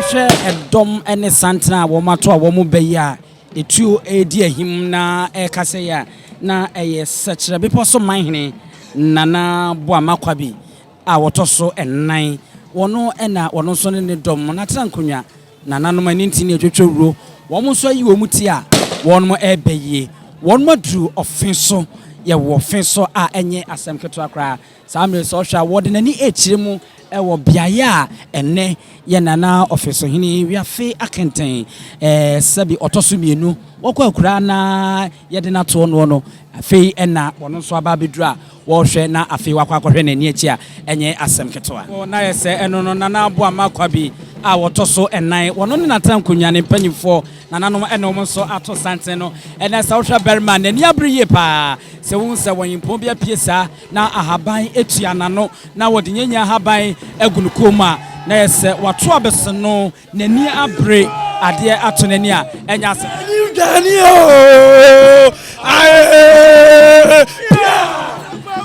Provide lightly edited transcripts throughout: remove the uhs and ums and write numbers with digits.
Washe edom ene santana womato a womu beya etu edi ehim na ekaseya na eye sechere Beposomanhene nana Boamah Kwabi a wotoso ennan wono ena wono so ne dom na trankonya nana no mani ntini etwetwewuro womo so yi womu ti a wono ebeye wono dru Offinso ye wo Offinso a enye asem keto akra samre so hwa wode nani echire mu ewo biaya enne ye nana Offinsomanhene WIAFE AKENTEN sabi otoso mienu wokwa akura na ye de na to no afei ena wono so aba bedura wo hwe na afei wakwa akohwe nani echi a enye asem keto a na ye se eno no nana Boamah Kwabi a wotoso ennan wono ne natan konwa ne mpanyimfo nananom ene wo so ato santen no ene sa wohwa berman nani abriye pa se wo nse wonyimpon bia piesa na ahaban etuana no na wode nyanya ahaban agunukoma na yese wato abeso no nani abre ade ato nani a enya ase Daniel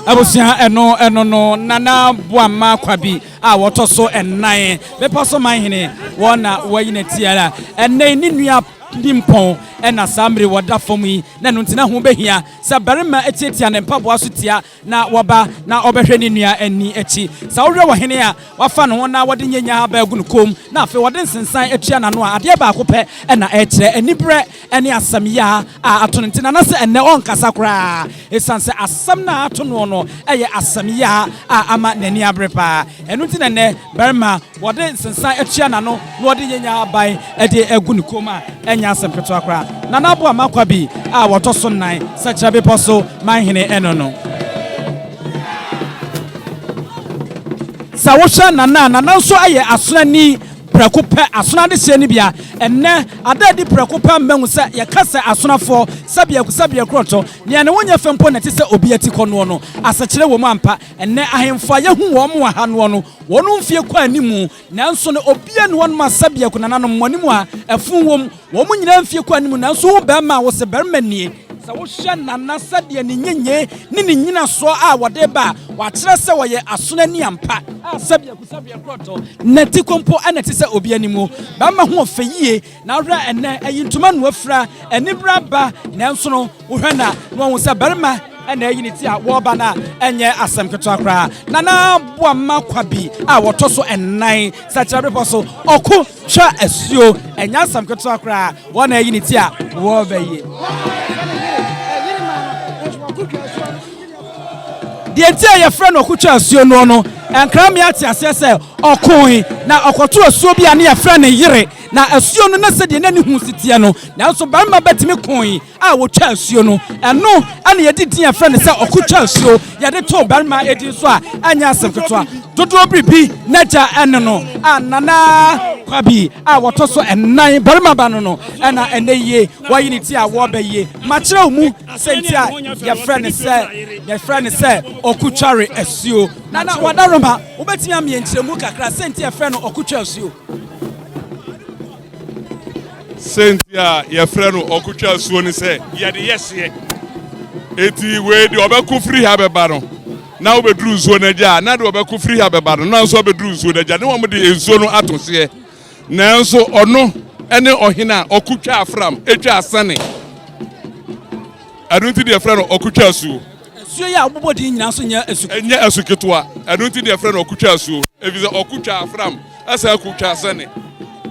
abusia eno no nana Boamah Kwabi a wotoso ennan Beposomanhene wona wayina tiara ennan ni nua dimpon ena samre woda fom yi na no ntina ho behia sa barima etietia ne mpaboa so tia na woba na obehwe ni nua ani echi sa wodwe wo hene a wafa no na wode nyanya ba agu no kom na afi wode nsensan etua na no a ade ba akopɛ ena ekire anibre ene asam ya a ato ntina na se enne onkasa kora esanse asam na ato no no eye asam ya a ama nani abrepa enu ntina ne barima wode nsensan etua na no wode nyanya ban ede agu no kom a enya asam keto akora nana Boamah Kwabi a wotoso nan sechere Beposomanhene eno no sa wohwa nana nso aye asonani prakopa asona de hye ni bia enne adadi prakopa mmanwu se ye kasa asonafo sabia kroto ne ne wonya fempo na tese obi ati kono no asakire wo mu ampa enne ahemfa ye hu wo mu ha no wono mfie kwa animu nanso ne obi ane won ma sabia kuna nanom monimu a afun wom wo mu nyina mfie kwa animu nanso wo ba ma wo se berma nie sa wo hye nana sadie ne nyenye ne nyina so a wode ba wa kire se wo ye asonani ampa a sabia kroto nati kompo ana tese obi animu ba ma ho ofeyie na wra enne ayintuma no afra eni braba nanso no wo hwe na wo se berma ena yiniti a wo ba na enye asem keto akra nana Boamah Kwabi a wotoso ennan sechere Beposo oku twa asuo enya asem keto akra wo na yiniti a wo ba ye die ntia ye frɛ no oku twa asuo no enkra me ate ase se okoi na okoto asuo bia na ye frɛ ne yire na asuo no na se de nani hu sitie no nanso barima betimi koi a wo twa asuo no eno ana ye didi ye frɛ ne se okutwa asuo ye de to barima edi so a anya asem keto a dodo bribi naja ene no anana Kwabi a wotoso ennan barima ba no ena eneye wayiniti a wo beye makire mu sentia ye frɛ ne se okutware asuo nana wadaroma obetimi am ye nkyeremu kakra sentia ye frɛ no okutwa asuo sentia ye frɛ no okutwa asuo ni se ye de yese eti we de obeku free ha beba no na obedru nsuo na gya na de obeku free ha beba no na nso obedru nsuo na gya ne wo de nsuo no atose nanso ono ene ohina okutwa afram etwa asane adunti de frɛ no okutwa asuo asuo ya obobodi nyina so nya asuo enya asuketwa adunti de frɛ no okutwa asuo ebize okutwa afram asa okutwa asane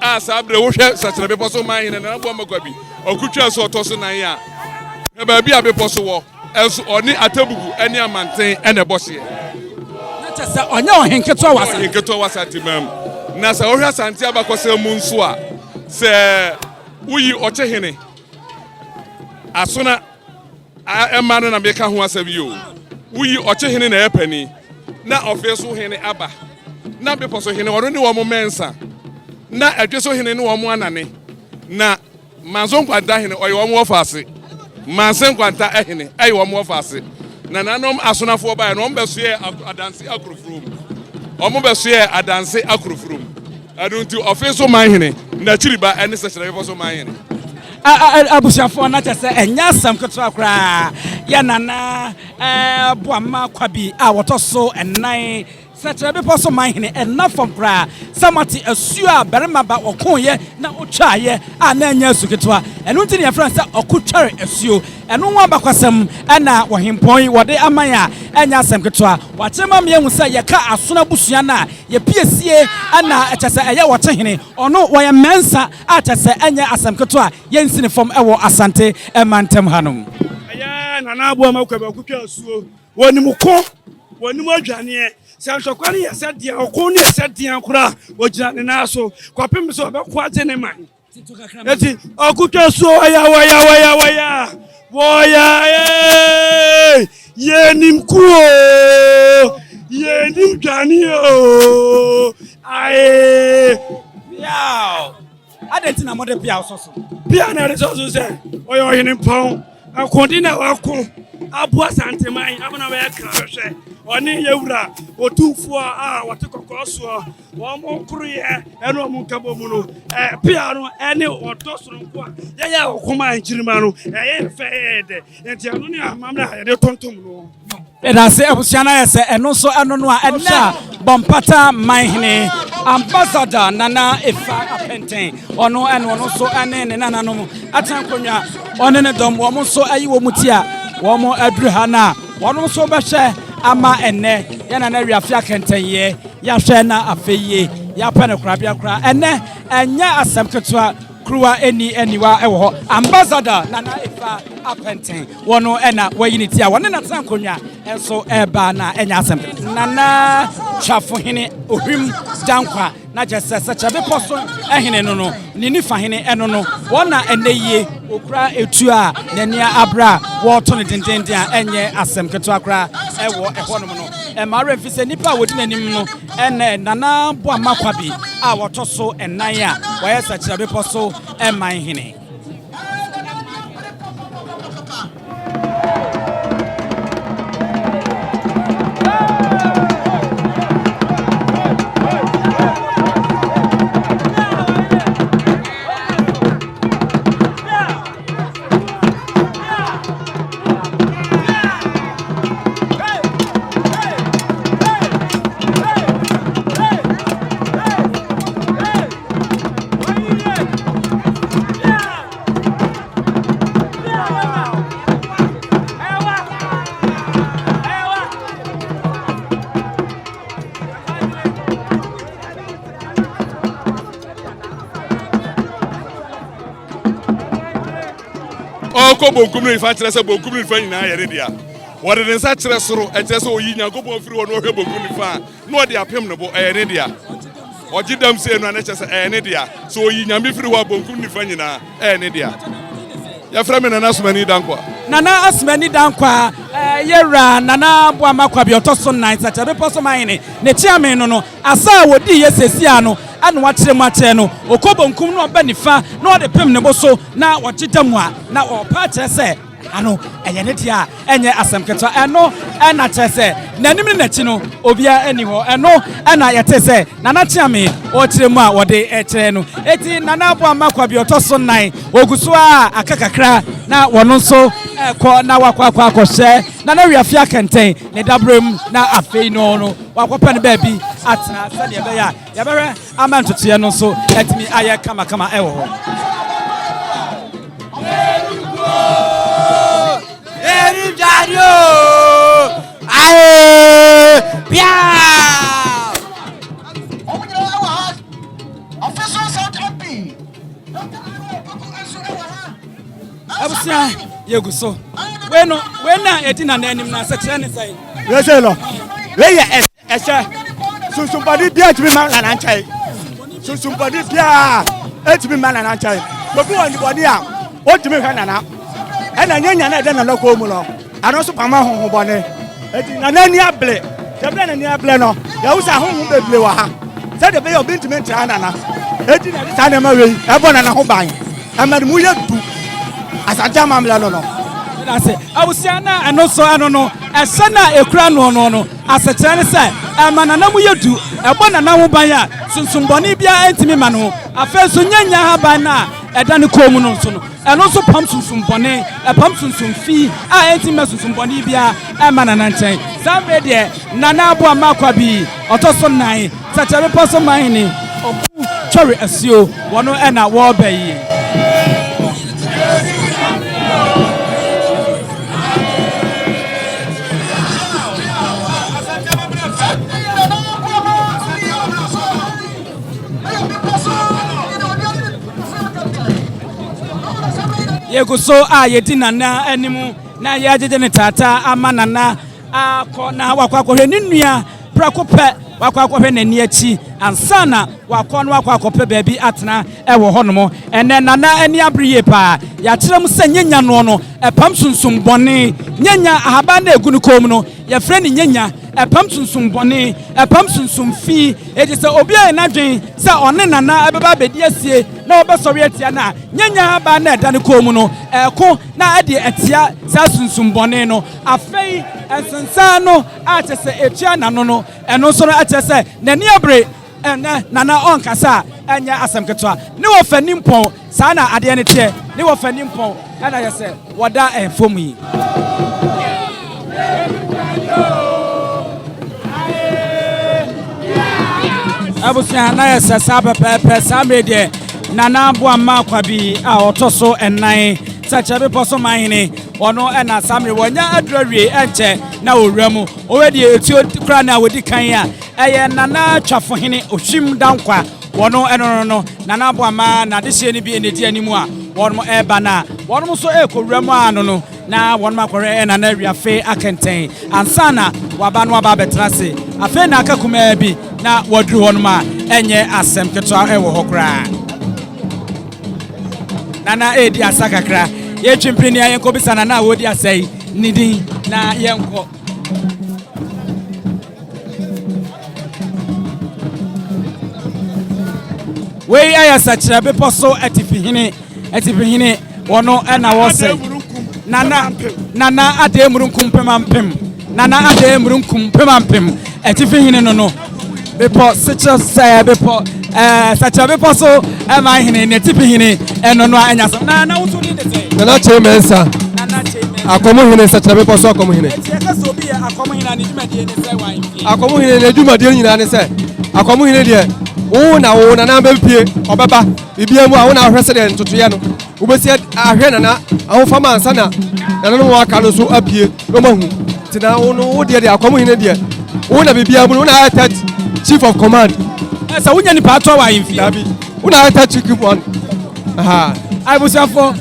asa abre wo hwɛ sechere Beposomanhene na Boamah Kwabi okutwa asuo otoso nan ya e ba bia Beposo wo enso oni atabugu ene amanten ene bɔhye na chese onya ohenketwa wasa ohenketwa wasa timam na sa ohwa Asante abakɔsɛ mu nso a se uyi ɔkyehene asona ema no na beka ho asabi o uyi ɔkyehene na epani na Offinso hene aba na Beposohene wɔno ne wo mo mensa na adwesohene ne wo mo anane na manzo nkwanta hene ɔyɛ wo mo ɔfaase manse nkwanta ehene ɛyɛ wo mo ɔfaase na nanom asonafo ba no ombesoe adanse akrofrom omobesoe adanse akrofrom adunti Offinsomanhene na chiriba ene sechere Beposomanhene abusiafo na chese enya asam keto akra ya nana Boamah Kwabi a wotoso ennan Such a Beposomanhene enough from cry. Somebody a sua Beremaba or Koye, now Ochaye, and then Yasukitwa, and until your friends or could cherry a sue, and no one backasem, and now what him point what they amaya, and Yasam Kitwa, what some young say, Yaka Asuna Busiana, ye PSA, and now at a Yawatahine, or no, why a mensa at a say, and Yasam Kitwa, Yensin from Ewo Asante and Mantem Hanum. Ayan, and I will make a cookie so when you come, when you are Johnny. Sansokwani ya said dia okoni said dia kura ogina ne naso kwapem so be kwaje ne man eti okutwa so waya yenim kuo yenim dwani o aye yaw adenti na mode pia so pia na so say oyo yenim pon akondi na wako abu Asante man abana we ka oni yewura otumfo a watekokoroso wo mo kruye eno mo nkabo mu no pia no ene odosronko a ya okoma anchirima no ye fede enti anu ni amamra ya de tontom no Edase abusiana yese eno so eno no a ena bompata manhene ambassador nana efa apenten ono eno no so ene ne nana no atankonwa one ne dom wo mo so ayi wo mutia wo mo aduru ha na wo so behwe ama enne yana na WIAFE AKENTEN ye ya hwe na afeye ya pa ne krabia kra enne enya asem ketwa kruwa eniwa ewo ambassador nana efa apenten wono ena wayiniti a wone na tankonwa enso eba na enya asem nana Chafohene ohim dankwa na jese secha beposo ehene no ni nifa hene eno no wona eneye okura etu a nania abra wo to ne dendenden a enye asem keto akra ewo ehonom no mare mfise nipa wodi nanim no ene nana Boamah Kwabi a woto so enan a waye secha beposo eman hene ko bonkum ni fa kire se bonkum ni fa nyina yere dia wode den sa kire soro e kire se oyi nyankopon firi wono hwe bonkum ni fa no ode apem no bo yere dia ogidam se no na kire se yere dia so oyi nyame firi wa bonkum ni fa nyina yere dia ya fra me nana Asomani dankwa nana Asomani dankwa yera nana Boamah Kwabi otoso 9 sacha Beposomanhene ne chiame no asa wodi yesesia no anu wakyere mu akyere no okobonkum no oba nifa na ode pem ne boso na ogidam a na opa kyere se ano eye ne dia enye asem keto eno ena kyere se nanim ne nachi no obia eni ho eno ena yete se nana chiame o kyere mu a wode kyere no eti nana Boamah Kwabi otoso 9 oguso a akakakra na wono nso ko na wakwa akose na WIAFE AKENTEN ne dabrem na afei no wakwa ne baabi atena sɛ de bɛya ya bɛhwɛ amantotoe no nso etimi ayɛ kama ɛwɔ hɔ eri jario ae bia abusia yeguso wena edina nanim na sekere ne sai yeselo weya ese sunsumbadi bia timi ma na nchai sunsumbadi bia etimi ma na nchai bobi woni bodi a o timi hwe nana ena nyanya na ede na loko mu no ano so pama honho bone eti na nani able jebra na ni able no ya usa honho beble wa ha se de be yo bintimi ntra nana eti na sa na ma we ebo na ho ban amadu mu ye du Asante mamla no ase abusiana eno so ano no ese na ekura no asekyere ne se emanana mu yedu ebo nana ho ban a sunsumboni bia entimi ma no afa so nyanya ha ban na eda ne komu no so no eno so pam sunsumboni pam sunsumfi a entimi sunsumboni bia emanana nchen Sambe de Nana Boamah Kwabi otoso nine sacha Beposomanhene oku chori asio wono ena wo bayi Yeguso a yedi nana animu na yajeje ne tata ama nana akọ na wakwakohwe ne nua prakope wakwakohwe n'ani achi ansana wakọ no wakwakope baabi atena ewo honomo ene nana ani abriye pa ya kyerem se nyenya no no epam sunsum bone nyenya ahaba na egunu kom no ya frɛ ne nyenya epam sunsum bone epam sunsum fi eji se obi a na dwen se one nana abeba bedi asie na obesori atia na nyenya ahaba na eda ne kom no eko na ade atia sa sunsum bone no afei ensensa no a kyese etua na no eno so no a kyese nani abre ene nana onkasa enya asem ketwa ne wo fani mpon saa na ade ne te ne wo fani mpon ana yese woda enfom yi abusia na yese sabepepe samede nana Boamah Kwabi a otoso enan sacha Beposomanhene ono ena samre wonya adurawie enche na owuramu owedi etio kra na wodi kan a eye nana twafohene ohwim dankwa wono eno no nana Boamah na de hye ne bi enedi animu a wono eba na wono so ekowuramu ano no na wono makore na na WIAFE AKENTEN ansana waba no aba betrase afi na akakuma bi na wodru wono ma enye asem ketwa ewo hokra nana edi asakakra ye twimpini ayenko bisana na wodi asai nidin na yenko we ayasa kyerɛ Beposo atipihene wono ena wose nana ade murunkum pemampem nana ade murunkum pemampem atipihene no Bepo secha say Bepo sacha Beposo Manhene ne tipihene eno no anya so na wusu ni de say nana chemensa nana chemensa akomuhene sacha Beposo akomuhene eti eka so bi akomuhene ne dwumadie ne say wan fi akomuhene ne dwumadie nyina ne say akomuhene de wo na na bepie obeba bibia mu a wo na ahwese de ntotoye no ubesi ahwe nana ahofama ansa na nana no aka no so apie no mahu tina wo no wo de akomuhene de wo na bibia mu na attach chief of command esa wunya ni pato wa imfi dabi una attach chief one aha I was for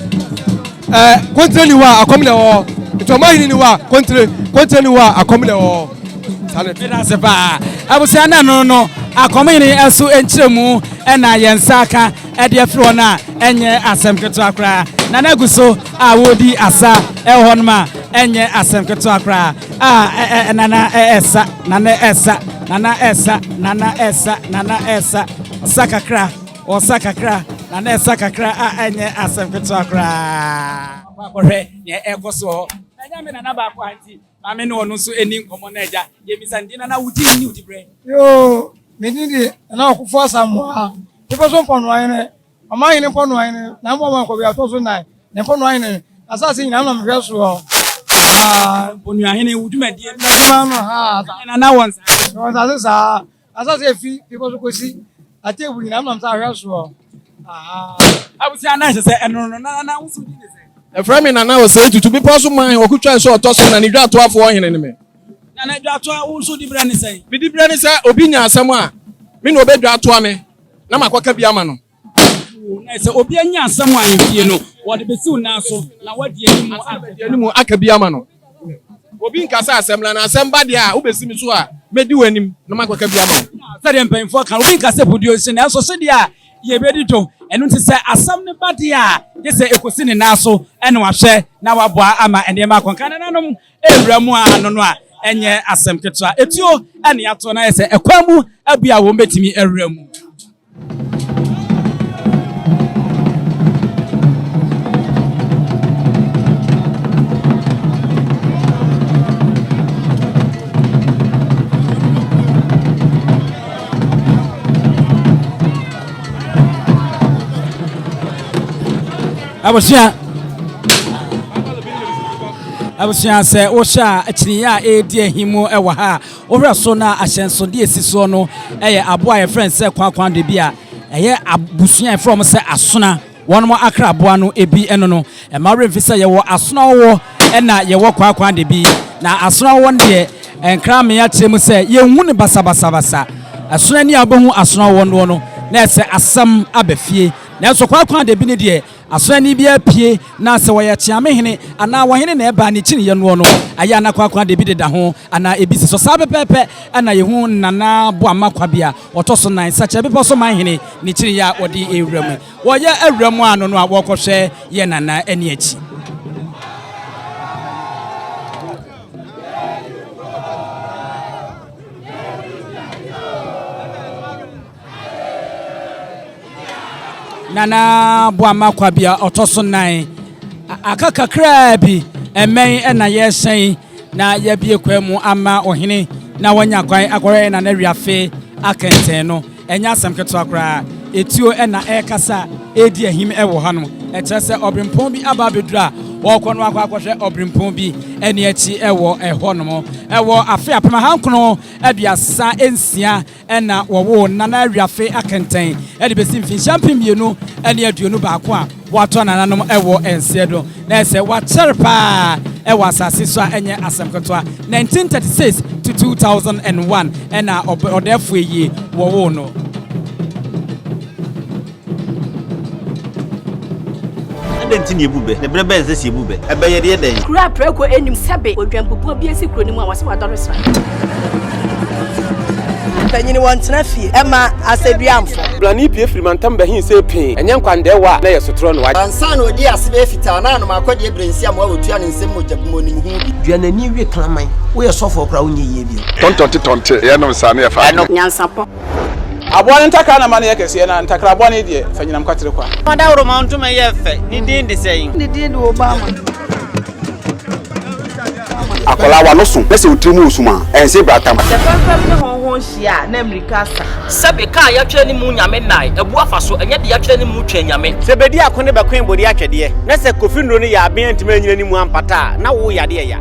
kontre ni wa akomne wo to mahini ni wa kontre ni wa akomne wo sale ida se ba abusia na no akomini esu enchiremu ena yensaka ede afro na enye asem keto akra na naguso a wodi asa ehonma enye asem keto akra nana esa sakakra nana esa kakra enye asem keto akra akore ye ekoso anya me nana ba kwa anti mame no no so eni nkomo na eja ye misandi nana wudi ni wudi bre yo medindi na akufo asamwa Beposo mpono ayene Manhene mpono ayene na Boamah Kwabi atoso nai ne mpono ayene asase nyina na mhwe so Bonuahene wudumadi na no ha na wonsa sa asase efi Beposo kosi atebu nyina na msa hwe so abusia na se eno no na wusu di se efra me nana wo se tutu Beposomanhene okutwa so otoso na ne dwa to afo ohene ne me nana dwa to wusu di bra ne se bi di bra ne se obi nya asem a me no obedwa to me na makwaka bi ama no na se obi anya asem a yefie no wode besi una so na wadi animu aka bi ama no obi nkasa asem la na asem ba dia wo besi mi so a medi wanim na makwaka bi ama no se de mpanfo kan obi nkasa podio se na so se dia ye bedi to enu nti se asem ne ba dia ye se ekosi ne na so ene wahwe na waboa ama ene ma konkan nanom ewramu a no no a enye asem ketwa etio ene yato na ye se ekwamu abia wo betimi ewramu abusia abusua se wo sha akini ya edi ahimu ewa ha wo so na ahyenso de esiso no eye abo aye friend se kwakwan de bia eye abusua from se asona wonmo akra abo no ebi eno no e ma remfisa ye wo asona wo na ye wo kwakwan de bi na asona wo de enkra me ya chemu se ye hu ne basa asona ni abohu asona wo no na se asam abafie na so kwakwan de bi ne de asona ni bia pie na se wo ye chiamehene ana wo hene na eba ne chini ye no no aya na kwakwan de bi de da ho ana ebisi so sa pepepe ana ye hu nana Boamah Kwabia otoso nan sache Beposomanhene ni chini ya odi ewram wo ye awram ano no a wo kohwe ye nana ani achi nana Boamah Kwabia otoso nan akakakra bi emen na ye sen na ye bie kwemu ama ohene na wanya kwan akore na WIAFE AKENTEN no enya asem keto akra etuo na ekasa edi ahim ewo ha no ekyese obrimpon bi aba bedura wokọ no akwa obrimpon bi eni achi ewo eho no ewo afi apema hankono aduasa ensia na wowo nana WIAFE AKENTEN edi besi mfin champion mienu eni aduonu baako a wato nananom ewo ensiedo na ese wacherpa ewo asase so enye asem keto 1936 to 2001 na odefo yi wowo no dentini ebube ne brebe nse si ebube ebe ye de den kura preko enim sebe odwampopo bi esi kuro ni mu awase wadoro sra tanyini wantena fie ema aseduamfo blani pie frimantam behin se pin enye nkwande wa na yesotro no wa ansa na odi asebe fita na no akode ebrensi am wa wotua ne nsem mojabumo ni hu bi duanani wie klaman wo ye sofo kra wo nyeye bi tontonte ye no sa na ye fa nyansapo aboa ntakra na mane yakese na ntakra aboa ne de fanyinam kwatere kwa mada woro ma ntuma ye fe ni din de seyin ni din de Obama akola wa no so pese otrimu osuma ense bratam the perfect ne honhon hia na America sabe ka ya twa ni mu nyame nai ebu afaso enye de ya twa ni mu twa nyame sebedi akone bekwen bodi atwede na se kofindro ne ya aben ntime nyina ni mu ampata na wo yade ya